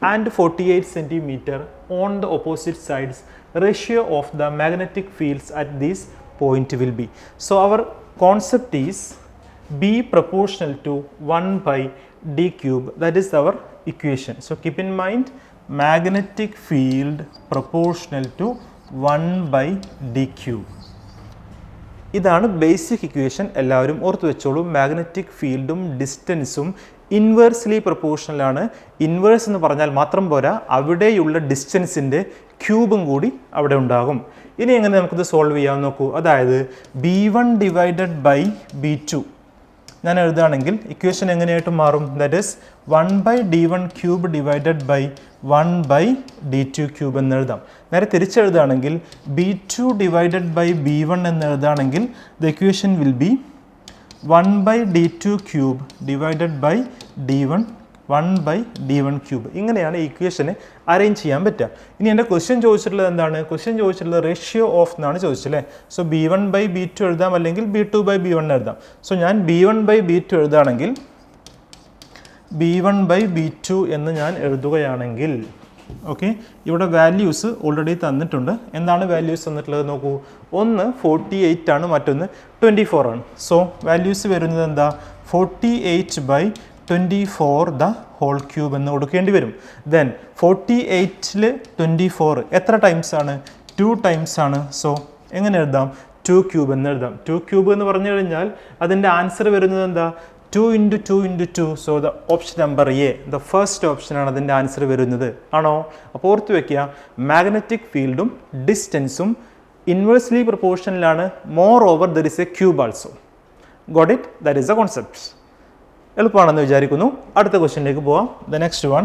and 48 cm on the opposite sides. Ratio of the magnetic fields at this point will be. So our concept is B proportional to 1 by d cube, that is our equation. So keep in mind magnetic field proportional to 1 by d cube. ഇതാണ് basic equation, എല്ലാവരും ഓർത്തു വെച്ചോളൂ. Magnetic ഫീൽഡും ഡിസ്റ്റൻസും inversely proportional ആണ്. Inverse എന്ന് പറഞ്ഞാൽ മാത്രം പോരാ, അവിടെയുള്ള ഡിസ്റ്റൻസിൻ്റെ ക്യൂബും കൂടി അവിടെ ഉണ്ടാകും. ഇനി എങ്ങനെ നമുക്കിത് സോൾവ് ചെയ്യാൻ നോക്കൂ. അതായത് b1 ഡിവൈഡഡ് ബൈ b2 ഞാൻ എഴുതുകയാണെങ്കിൽ ഇക്വേഷൻ എങ്ങനെയായിട്ട് മാറും, that is 1 by d1 cube divided by 1 by d2 cube എന്ന് എഴുതാം. നേരെ തിരിച്ചെഴുതുകയാണെങ്കിൽ b2 ഡിവൈഡഡ് ബൈ b1 എന്ന് എഴുതുകയാണെങ്കിൽ the equation will be 1 by d2 cube divided by d1 1 by d1 cube. ഇങ്ങനെയാണ് ഈ ഇക്വേഷനെ അറേഞ്ച് ചെയ്യാൻ പറ്റുക. ഇനി എൻ്റെ ക്വസ്റ്റ്യൻ ചോദിച്ചിട്ടുള്ളത് എന്താണ്? ക്വസ്റ്റ്യൻ ചോദിച്ചിട്ടുള്ളത് റേഷ്യോ ഓഫ് എന്നാണ് ചോദിച്ചല്ലേ. സോ b1 ബൈ b2 എഴുതാം, അല്ലെങ്കിൽ b2 ബൈ b1 എഴുതാം. സോ ഞാൻ b1 ബൈ b2 എഴുതുകയാണെങ്കിൽ b1 ബൈ b2 എന്ന് ഞാൻ എഴുതുകയാണെങ്കിൽ ഓക്കെ, ഇവിടെ വാല്യൂസ് ഓൾറെഡി തന്നിട്ടുണ്ട്. എന്താണ് വാല്യൂസ് തന്നിട്ടുള്ളത് നോക്കൂ. ഒന്ന് 48 ആണ്, മറ്റൊന്ന് 24 ആണ്. സോ വാല്യൂസ് വരുന്നത് എന്താ, 48 ബൈ 24 ദ ഹോൾ ക്യൂബ് എന്ന് കൊടുക്കേണ്ടി വരും. ദെൻ 48ൽ 24 എത്ര ടൈംസ് ആണ്, 2 ടൈംസ് ആണ്. സോ എങ്ങനെ എഴുതാം, 2 ക്യൂബ് എന്ന് എഴുതാം. 2 ക്യൂബ് എന്ന് പറഞ്ഞു കഴിഞ്ഞാൽ അതിൻ്റെ ആൻസർ വരുന്നത് എന്താ, 2 into 2 into 2. So the option number A, the first ഓപ്ഷനാണ് അതിൻ്റെ ആൻസർ വരുന്നത്. ആണോ? അപ്പോൾ ഓർത്ത് വയ്ക്കുക, മാഗ്നറ്റിക് ഫീൽഡും ഡിസ്റ്റൻസും ഇൻവേഴ്സ്ലി പ്രൊപ്പോർഷനിലാണ്. Moreover there is a cube also. Got it? That is a concept. എളുപ്പമാണെന്ന് വിചാരിക്കുന്നു. അടുത്ത ക്വസ്റ്റ്യനിലേക്ക് പോവാം. The next one.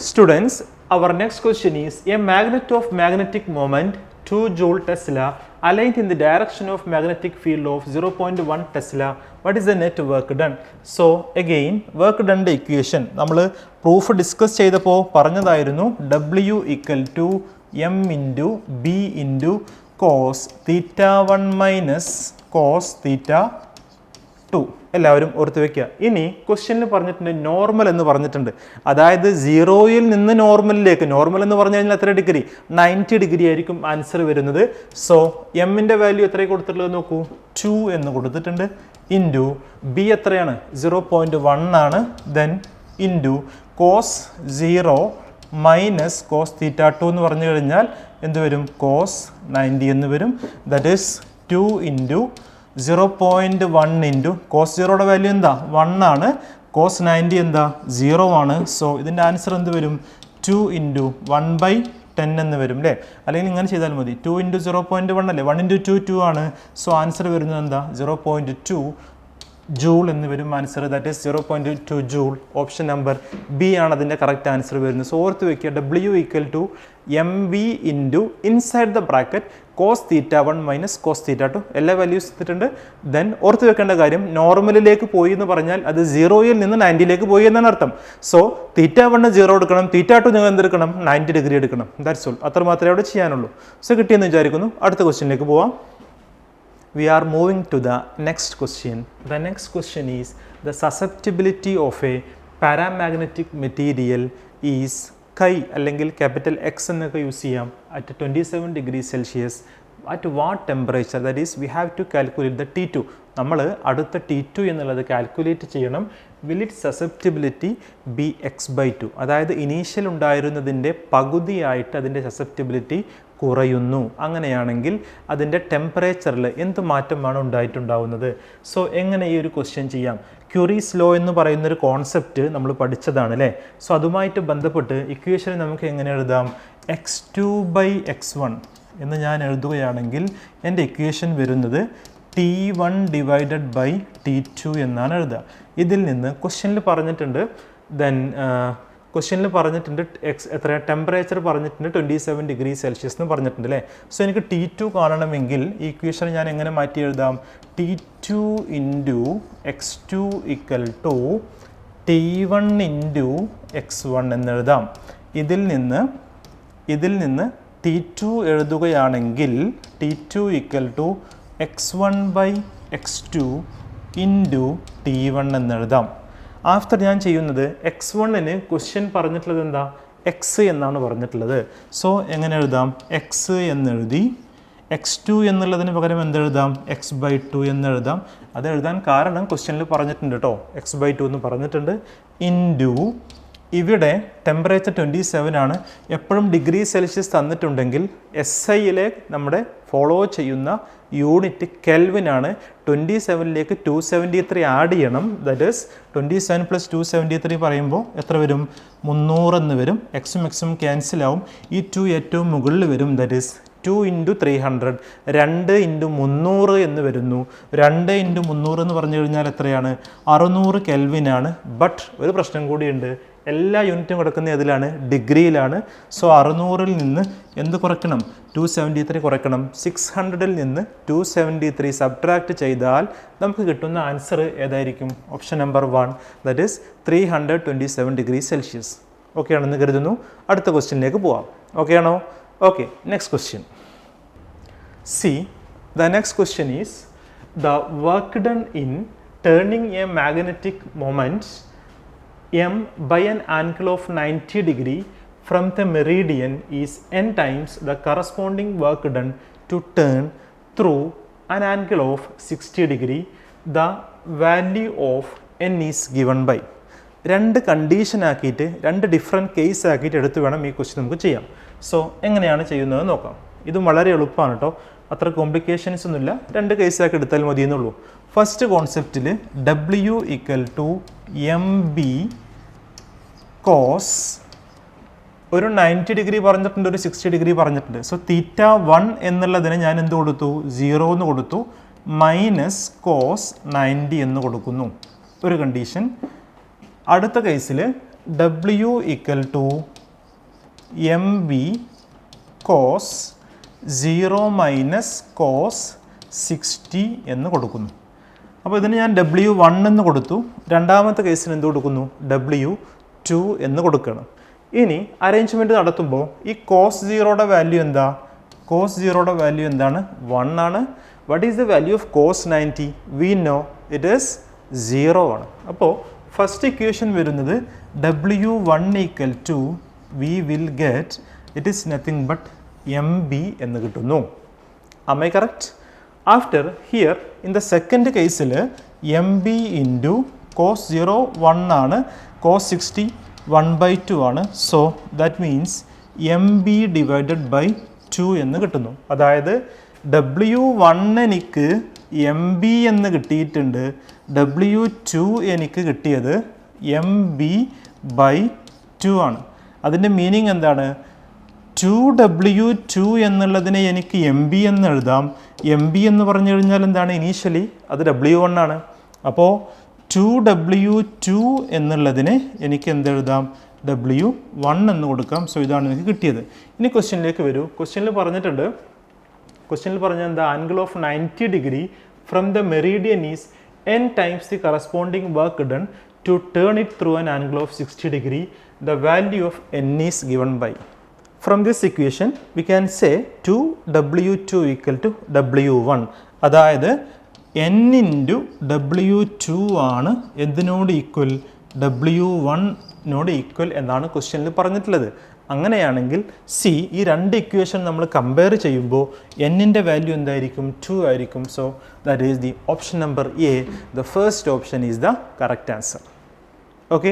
Students, our next question is a magnet of magnetic moment 2 Joule Tesla aligned in the direction of magnetic field of 0.1 Tesla. What is the net work done? So again work done equation നമ്മൾ proof discuss ചെയ്തപ്പോൾ പറഞ്ഞതായിരുന്നു W equal to m into b into cos theta 1 minus cos theta 2. എല്ലാവരും ഓർത്ത് വയ്ക്കുക. ഇനി ക്വസ്റ്റ്യനിൽ പറഞ്ഞിട്ടുണ്ട് normal എന്ന് പറഞ്ഞിട്ടുണ്ട്. അതായത് 0യിൽ നിന്ന് നോർമലിലേക്ക്, നോർമൽ എന്ന് പറഞ്ഞു കഴിഞ്ഞാൽ എത്ര ഡിഗ്രി, 90 ഡിഗ്രി ആയിരിക്കും ആൻസർ വരുന്നത്. സോ എമ്മിൻ്റെ വാല്യൂ എത്രയാണ് കൊടുത്തിട്ടുള്ളത് നോക്കൂ, 2 എന്ന് കൊടുത്തിട്ടുണ്ട്. ഇൻറ്റു ബി എത്രയാണ്, 0.1 ആണ്. Then into cos 0 minus cos theta 2 എന്ന് പറഞ്ഞു കഴിഞ്ഞാൽ എന്ത് വരും, കോസ് 90 എന്ന് വരും. ദാറ്റ് ഈസ് 2 ഇൻറ്റു 0.1 ഇൻറ്റു കോസ് 0യുടെ വാല്യൂ എന്താ, 1 ആണ്. കോസ് 90 എന്താ, 0 ആണ്. സോ ഇതിൻ്റെ ആൻസർ എന്ത് വരും, 2 ഇൻറ്റു 1/10 എന്ന് വരും അല്ലേ. അല്ലെങ്കിൽ ഇങ്ങനെ ചെയ്താൽ മതി, 2 ഇൻറ്റു 0.1 അല്ലേ, 1 ഇൻറ്റു 2 2 ആണ്. സോ ആൻസർ വരുന്നത് എന്താ, 0.2 ജൂൾ എന്ന് വരും answer. That is 0.2 joule. Option number B ആണ് അതിൻ്റെ കറക്റ്റ് ആൻസർ വരുന്നത്. സോ ഓർത്ത് വയ്ക്കുക, W equal to M V into inside the bracket cos theta 1 minus cos theta 2. എല്ലാ വാല്യൂസ് എടുത്തിട്ടുണ്ട്. ദെൻ ഓർത്ത് വെക്കേണ്ട കാര്യം, നോർമലിലേക്ക് പോയി എന്ന് പറഞ്ഞാൽ അത് 0യിൽ നിന്ന് 90ലേക്ക് പോയി എന്നാണ് അർത്ഥം. സോ തീറ്റ 1 0 എടുക്കണം, തീറ്റ 2 നിങ്ങൾ എന്തെടുക്കണം, 90 ഡിഗ്രി എടുക്കണം. That's all. അത്ര മാത്രമേ അവിടെ ചെയ്യാനുള്ളൂ. സോ കിട്ടിയെന്ന് വിചാരിക്കുന്നു. അടുത്ത ക്വസ്റ്റ്യനിലേക്ക് പോവാം. We are moving to the next question. The next question is the susceptibility of a paramagnetic material is chi അല്ലെങ്കിൽ ക്യാപിറ്റൽ എക്സ് എന്നൊക്കെ യൂസ് ചെയ്യാം. At 27 degree Celsius at what temperature, that is we have to calculate the T2. നമ്മൾ അടുത്ത T2 എന്നുള്ളത് calculate ചെയ്യണം. Will it susceptibility be x/2? അതായത് initial ഉണ്ടായിരുന്നതിൻ്റെ പകുതിയായിട്ട് അതിൻ്റെ susceptibility കുറയുന്നു. അങ്ങനെയാണെങ്കിൽ അതിൻ്റെ ടെമ്പറേച്ചറിൽ എന്ത് മാറ്റമാണ് ഉണ്ടായിട്ടുണ്ടാവുന്നത്? സോ എങ്ങനെ ഈ ഒരു ക്വസ്റ്റ്യൻ ചെയ്യാം? ക്യൂറീസ് ലോ എന്ന് പറയുന്നൊരു കോൺസെപ്റ്റ് നമ്മൾ പഠിച്ചതാണ് അല്ലേ. സോ അതുമായിട്ട് ബന്ധപ്പെട്ട് ഇക്വേഷൻ നമുക്ക് എങ്ങനെ എഴുതാം? x2/x1 എന്ന് ഞാൻ എഴുതുകയാണെങ്കിൽ എൻ്റെ ഇക്വേഷൻ വരുന്നത് T1 ഡിവൈഡഡ് ബൈ T2 എന്നാണ് എഴുതുക. ഇതിൽ നിന്ന് ക്വസ്റ്റ്യനിൽ പറഞ്ഞിട്ടുണ്ട് എത്ര ടെമ്പറേച്ചർ പറഞ്ഞിട്ടുണ്ട് 27 ഡിഗ്രി സെൽഷ്യസ് എന്ന് പറഞ്ഞിട്ടുണ്ട് അല്ലേ. സോ എനിക്ക് T2 കാണണമെങ്കിൽ ഈ ഇക്വേഷൻ ഞാൻ എങ്ങനെ മാറ്റി എഴുതാം? T2 into x2 equal to T1 into x1 എന്നെഴുതാം. ഇതിൽ നിന്ന് T2 എഴുതുകയാണെങ്കിൽ T2 equal to x1/x2 into T1 എന്നെഴുതാം. ആഫ്റ്റർ ഞാൻ ചെയ്യുന്നത് x1ന് ക്വസ്റ്റ്യൻ പറഞ്ഞിട്ടുള്ളത് എന്താ? x എന്നാണ് പറഞ്ഞിട്ടുള്ളത്. സോ എങ്ങനെ എഴുതാം? x എന്നെഴുതി x2 എന്നുള്ളതിന് പകരം എന്തെഴുതാം? x/2 എന്നെഴുതാം. അത് എഴുതാൻ കാരണം ക്വസ്റ്റ്യനിൽ പറഞ്ഞിട്ടുണ്ട് കേട്ടോ, x/2 എന്ന് പറഞ്ഞിട്ടുണ്ട്. ഇൻറ്റു ഇവിടെ ടെമ്പറേച്ചർ 27 ആണ്. എപ്പോഴും ഡിഗ്രി സെൽഷ്യസ് തന്നിട്ടുണ്ടെങ്കിൽ SIയിലെ നമ്മുടെ ഫോളോ ചെയ്യുന്ന യൂണിറ്റ് കെൽവിനാണ്. 27ലേക്ക് 273 ആഡ് ചെയ്യണം. ദാറ്റ് ഈസ് 27 + 273 പറയുമ്പോൾ എത്ര വരും? 300 എന്ന് വരും. എക്സും എക്സും ക്യാൻസൽ ആവും. ഈ 2 ഏറ്റവും മുകളിൽ വരും. ദാറ്റ് ഈസ് 2 × 300 2 × 300 എന്ന് വരുന്നു. 2 × 300 എന്ന് പറഞ്ഞു കഴിഞ്ഞാൽ എത്രയാണ്? 600 കെൽവിനാണ്. ബട്ട് ഒരു പ്രശ്നം കൂടിയുണ്ട്, എല്ലാ യൂണിറ്റും കിടക്കുന്ന ഇതിലാണ്, ഡിഗ്രിയിലാണ്. സോ 600ൽ നിന്ന് എന്ത് കുറയ്ക്കണം? 273 കുറയ്ക്കണം. 600ൽ നിന്ന് 273 സബ്ട്രാക്ട് ചെയ്താൽ നമുക്ക് കിട്ടുന്ന ആൻസർ ഏതായിരിക്കും? Option number 1, that is 327 degree Celsius. Okay ആണെന്ന് കരുതുന്നു. അടുത്ത ക്വസ്റ്റ്യനിലേക്ക് പോവാം. ഓക്കെ ആണോ? Okay, next question. See, the next question is the work done in turning a magnetic moment m by an angle of 90 degree from the meridian is n times the corresponding work done to turn through an angle of 60 degree. The value of n is given by. രണ്ട് condition ആക്കിയിട്ട്, രണ്ട് different case ആക്കിയിട്ട് എടുത്ത് വേണം ഈ question നമുക്ക് ചെയ്യാം. So എങ്ങനെയാണ് ചെയ്യുന്നത് നോക്കാം. ഇതും വളരെ എളുപ്പമാണ് കേട്ടോ, അത്ര കോംപ്ലിക്കേഷൻസ് ഒന്നുമില്ല. രണ്ട് കേസാക്കി എടുത്താൽ മതി എന്നുള്ളൂ. ഫസ്റ്റ് കോൺസെപ്റ്റിൽ W = MB cos ഒരു 90 ഡിഗ്രി പറഞ്ഞിട്ടുണ്ട്, ഒരു 60 ഡിഗ്രി പറഞ്ഞിട്ടുണ്ട്. സോ θ1 എന്നുള്ളതിന് ഞാൻ എന്ത് കൊടുത്തു? 0 എന്ന് കൊടുത്തു. മൈനസ് കോസ് 90 എന്ന് കൊടുക്കുന്നു. ഒരു കണ്ടീഷൻ. അടുത്ത കേസിൽ W = MB cos 0 minus cos 60 എന്ന് കൊടുക്കുന്നു. അപ്പോൾ ഇതിന് ഞാൻ W1 എന്ന് കൊടുത്തു. രണ്ടാമത്തെ കേസിന് എന്ത് കൊടുക്കുന്നു? W2 എന്ന് കൊടുക്കണം. ഇനി അറേഞ്ച്മെൻറ്റ് നടത്തുമ്പോൾ ഈ കോസ് 0യുടെ വാല്യൂ എന്താ? കോസ് 0യുടെ വാല്യൂ എന്താണ്? 1 ആണ്. What is the value of cos 90? We know it is 0 ആണ്. അപ്പോൾ ഫസ്റ്റ് ഇക്വേഷൻ വരുന്നത് W1 = we will get it is nothing but MB എന്ന് കിട്ടുന്നു. Am I correct? After here in the second കേസിൽ MB into cos 0 1 ആണ്, cos 60 1/2 ആണ്. So that means MB divided by 2 എന്ന് കിട്ടുന്നു. അതായത് W1 എനിക്ക് MB എന്ന് കിട്ടിയിട്ടുണ്ട്, W2 എനിക്ക് കിട്ടിയത് MB/2 ആണ്. അതിൻ്റെ മീനിങ് എന്താണ്? 2W2 എന്നുള്ളതിനെ എനിക്ക് MB എന്ന് എഴുതാം. MB എന്ന് പറഞ്ഞു കഴിഞ്ഞാൽ എന്താണ്? ഇനീഷ്യലി അത് W1 ആണ്. അപ്പോൾ 2W2 എന്നുള്ളതിനെ എനിക്ക് എന്തെഴുതാം? W1 എന്ന് കൊടുക്കാം. സോ ഇതാണ് എനിക്ക് കിട്ടിയത്. ഇനി ക്വസ്റ്റ്യനിലേക്ക് വരൂ. ക്വസ്റ്റ്യനിൽ പറഞ്ഞിട്ടുണ്ട്, ക്വസ്റ്റ്യനിൽ പറഞ്ഞ എന്താ? Angle of 90 degree from the Meridian is n times the corresponding work done to turn it through an angle of 60 degree. The value of n is given by. From this equation we can say 2W2 = W1. അതായത് n into W2 ആണ് എന്തിനോട് equal? W1നോട് equal എന്നാണ് ക്വസ്റ്റ്യനിൽ പറഞ്ഞിട്ടുള്ളത്. അങ്ങനെയാണെങ്കിൽ C ഈ രണ്ട് equation നമ്മൾ compare ചെയ്യുമ്പോൾ എന്നിൻ്റെ വാല്യൂ എന്തായിരിക്കും? 2 ആയിരിക്കും. So that is the option number A. The first option is the correct answer. Okay,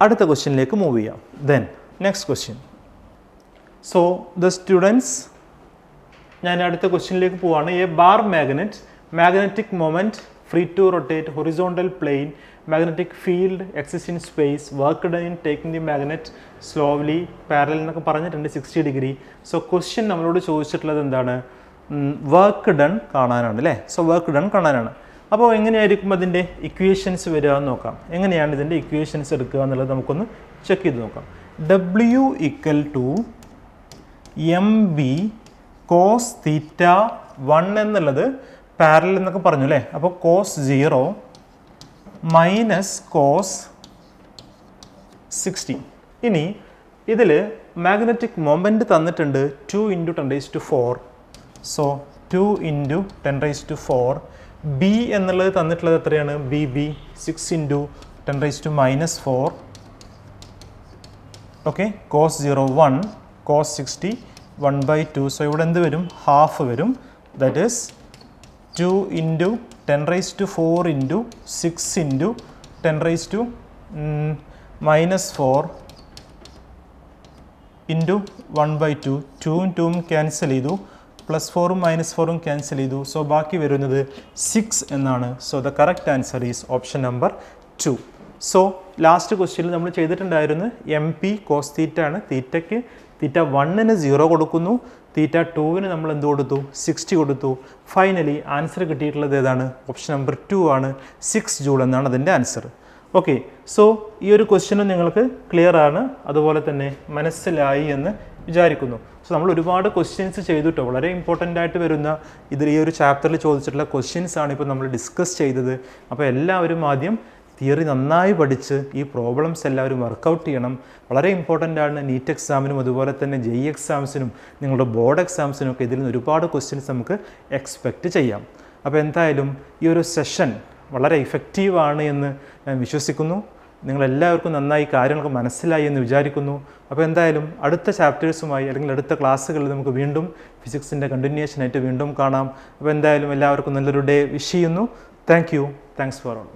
അടുത്ത ക്വസ്റ്റ്യനിലേക്ക് മൂവ് ചെയ്യാം. Then next question. So the students, ഞാൻ അടുത്ത ക്വസ്റ്റ്യനിലേക്ക് പോവാണ്. A bar magnetic moment free to rotate, horizontal plane, magnetic field exists in space, work done in taking the magnet slowly, parallel എന്നൊക്കെ പറഞ്ഞിട്ടുണ്ട് 60 degree. So question നമ്മളോട് ചോദിച്ചിട്ടുള്ളത് എന്താണ്? Work done കാണാനാണ് അല്ലേ? സോ വർക്ക് ഡൺ കാണാനാണ്. അപ്പോൾ എങ്ങനെയായിരിക്കും അതിൻ്റെ ഇക്വേഷൻസ് വരിക എന്ന് നോക്കാം. എങ്ങനെയാണ് ഇതിൻ്റെ ഇക്വേഷൻസ് എടുക്കുക എന്നുള്ളത് നമുക്കൊന്ന് ചെക്ക് ചെയ്ത് നോക്കാം. W equal to M B cos theta 1 എന്നുള്ളത് പാരലൽ എന്നൊക്കെ പറഞ്ഞു അല്ലേ? അപ്പോൾ കോസ് 0 മൈനസ് കോസ് 60. ഇനി ഇതിൽ മാഗ്നറ്റിക് മൊമെൻറ്റ് തന്നിട്ടുണ്ട് 2 × 10⁴. സോ 2 × 10⁴. ബി എന്നുള്ളത് തന്നിട്ടുള്ളത് എത്രയാണ്? B 6 × 10⁻⁴. Okay, cos 0 1, cos 60 1/2. So ഇവിടെ എന്ത് വരും? ഹാഫ് വരും. That is 2 × 10⁻⁴ × 6 × 10⁻⁻⁴ into 1/2. 2ഉം 2ഉം ക്യാൻസൽ ചെയ്തു, +4ഉം -4ഉം ക്യാൻസൽ ചെയ്തു. സോ ബാക്കി വരുന്നത് 6 എന്നാണ്. So the correct answer is option number 2. So last ക്വസ്റ്റ്യനിൽ നമ്മൾ ചെയ്തിട്ടുണ്ടായിരുന്നു എം പി കോസ് തീറ്റ ആണ്. തീറ്റയ്ക്ക് തീറ്റ 1ന് 0 കൊടുക്കുന്നു, തീറ്റ 2ന് നമ്മൾ എന്ത് കൊടുത്തു? 60 കൊടുത്തു. ഫൈനലി ആൻസർ കിട്ടിയിട്ടുള്ളത് ഏതാണ്? ഓപ്ഷൻ നമ്പർ 2 ആണ്. 6 ജൂൾ എന്നാണ് അതിൻ്റെ ആൻസർ. ഓക്കെ, സോ ഈ ഒരു ക്വസ്റ്റ്യനും നിങ്ങൾക്ക് ക്ലിയർ ആണ്, അതുപോലെ തന്നെ മനസ്സിലായി എന്ന് വിചാരിക്കുന്നു. സോ നമ്മൾ ഒരുപാട് ക്വസ്റ്റ്യൻസ് ചെയ്തിട്ടോ, വളരെ ഇമ്പോർട്ടൻ്റ് ആയിട്ട് വരുന്ന ഇതിൽ ഈ ഒരു ചാപ്റ്ററിൽ ചോദിച്ചിട്ടുള്ള ക്വസ്റ്റ്യൻസ് ആണ് ഇപ്പോൾ നമ്മൾ ഡിസ്കസ് ചെയ്തത്. അപ്പോൾ എല്ലാവരും ആദ്യം തിയറി നന്നായി പഠിച്ച് ഈ പ്രോബ്ലംസ് എല്ലാവരും വർക്കൗട്ട് ചെയ്യണം. വളരെ ഇമ്പോർട്ടൻ്റ് ആണ് നീറ്റ് എക്സാമിനും അതുപോലെ തന്നെ JEE എക്സാംസിനും നിങ്ങളുടെ ബോർഡ് എക്സാംസിനും ഒക്കെ ഇതിൽ നിന്ന് ഒരുപാട് ക്വസ്റ്റ്യൻസ് നമുക്ക് എക്സ്പെക്റ്റ് ചെയ്യാം. അപ്പോൾ എന്തായാലും ഈ ഒരു സെഷൻ വളരെ ഇഫക്റ്റീവാണ് എന്ന് ഞാൻ വിശ്വസിക്കുന്നു. നിങ്ങളെല്ലാവർക്കും നന്നായി കാര്യങ്ങളൊക്കെ മനസ്സിലായി എന്ന് വിചാരിക്കുന്നു. അപ്പോൾ എന്തായാലും അടുത്ത ചാപ്റ്റേഴ്സുമായി അല്ലെങ്കിൽ അടുത്ത ക്ലാസ്സുകളിൽ നമുക്ക് വീണ്ടും ഫിസിക്സിൻ്റെ കണ്ടിന്യൂഷനായിട്ട് വീണ്ടും കാണാം. അപ്പോൾ എന്തായാലും എല്ലാവർക്കും നല്ലൊരു ഡേ വിഷ് ചെയ്യുന്നു. Thanks for all.